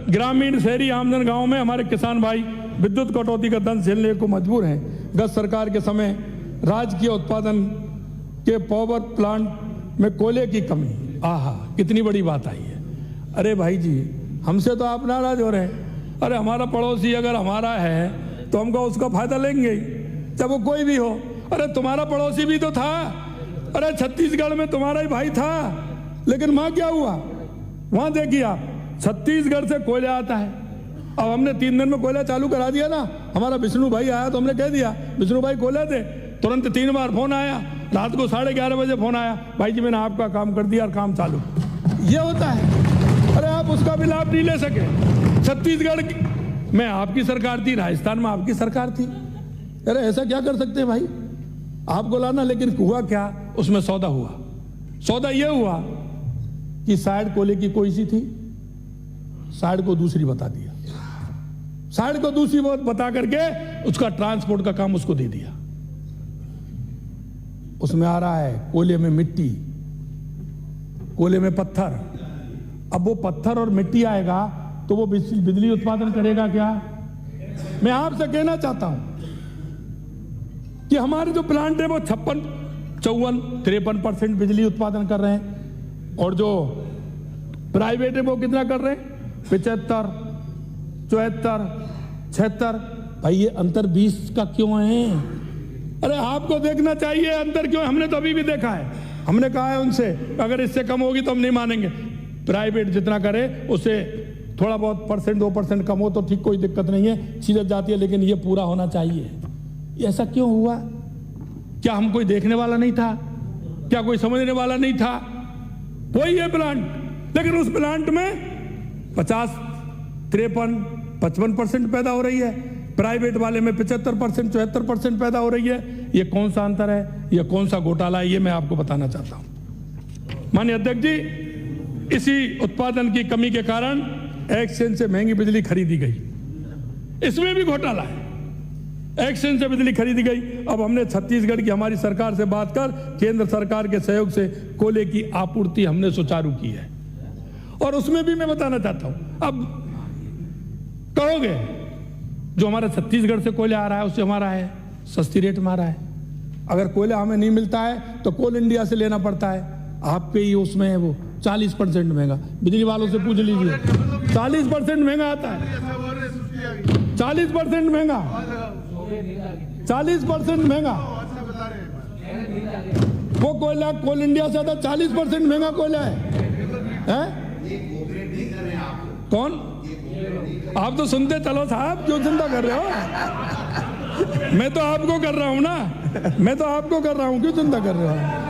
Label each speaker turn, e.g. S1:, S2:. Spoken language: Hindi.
S1: ग्रामीण शहरी आमजन गांव में हमारे किसान भाई विद्युत कटौती का दंश झेलने को मजबूर हैं। गत सरकार के समय राजकीय उत्पादन के पावर प्लांट में कोयले की कमी, आहा कितनी बड़ी बात आई है। अरे भाई जी, हमसे तो आप नाराज हो रहे हैं। अरे हमारा पड़ोसी अगर हमारा है तो हमको उसका फायदा लेंगे ही, चाहे वो कोई भी हो। अरे तुम्हारा पड़ोसी भी तो था, अरे छत्तीसगढ़ में तुम्हारा ही भाई था, लेकिन वहां क्या हुआ? वहां देखिए आप, छत्तीसगढ़ से कोयला आता है। अब हमने 3 दिन में कोयला चालू करा दिया ना। हमारा विष्णु भाई आया तो हमने कह दिया विष्णु भाई कोयला दे, तुरंत 3 बार फोन आया, रात को 11:30 बजे फोन आया, भाई जी मैंने आपका काम कर दिया और काम चालू। ये होता है। अरे आप उसका भी लाभ नहीं ले सके। छत्तीसगढ़ में आपकी सरकार थी, राजस्थान में आपकी सरकार थी। अरे ऐसा क्या कर सकते हैं भाई, आपको लाना। लेकिन हुआ क्या, उसमें सौदा हुआ। सौदा यह हुआ कि साइड कोयले की कोई सी थी, साइड को दूसरी बता दिया, साइड को दूसरी बता करके उसका ट्रांसपोर्ट का काम उसको दे दिया। उसमें आ रहा है कोयले में मिट्टी, कोयले में पत्थर। अब वो पत्थर और मिट्टी आएगा तो वो बिजली उत्पादन करेगा क्या? मैं आपसे कहना चाहता हूं कि हमारे जो प्लांट है वो 56, 54, 53% बिजली उत्पादन कर रहे हैं, और जो प्राइवेट है वो कितना कर रहे हैं? 75, 74, 76। भाई ये अंतर 20 का क्यों है? अरे आपको देखना चाहिए अंतर क्यों है। हमने तो अभी भी देखा है, हमने कहा है उनसे अगर इससे कम होगी तो हम नहीं मानेंगे। प्राइवेट जितना करे उससे थोड़ा बहुत 1-2% कम हो तो ठीक, कोई दिक्कत नहीं है, सीरत जाती है, लेकिन ये पूरा होना चाहिए। ऐसा क्यों हुआ? क्या हम कोई देखने वाला नहीं था? क्या कोई समझने वाला नहीं था? वही है प्लांट, लेकिन उस प्लांट में 50, 53, 55% पैदा हो रही है, प्राइवेट वाले में 75%, 74% पैदा हो रही है। ये कौन सा अंतर है, ये कौन सा घोटाला है, ये मैं आपको बताना चाहता हूं। माननीय अध्यक्ष जी, इसी उत्पादन की कमी के कारण एक्सचेंज से महंगी बिजली खरीदी गई। इसमें भी घोटाला है, एक्सचेंज से बिजली खरीदी गई। अब हमने छत्तीसगढ़ की हमारी सरकार से बात कर केंद्र सरकार के सहयोग से कोयले की आपूर्ति हमने सुचारू की है। और उसमें भी मैं बताना चाहता हूं, अब कहोगे जो हमारा छत्तीसगढ़ से कोयला आ रहा है उससे हमारा है सस्ती रेट में आ रहा है। अगर कोयला हमें नहीं मिलता है तो कोल इंडिया से लेना पड़ता है। आपके ही उसमें है वो 40% महंगा। बिजली वालों से पूछ लीजिए, 40% महंगा आता है, 40% महंगा, 40% महंगा। वो कोयला कोल इंडिया से आता 40% महंगा कोयला है? कौन? आप तो सुनते चलो साहब, क्यों चिंता कर रहे हो? मैं तो आपको कर रहा हूं ना, मैं तो आपको कर रहा हूं, क्यों चिंता कर रहे हो?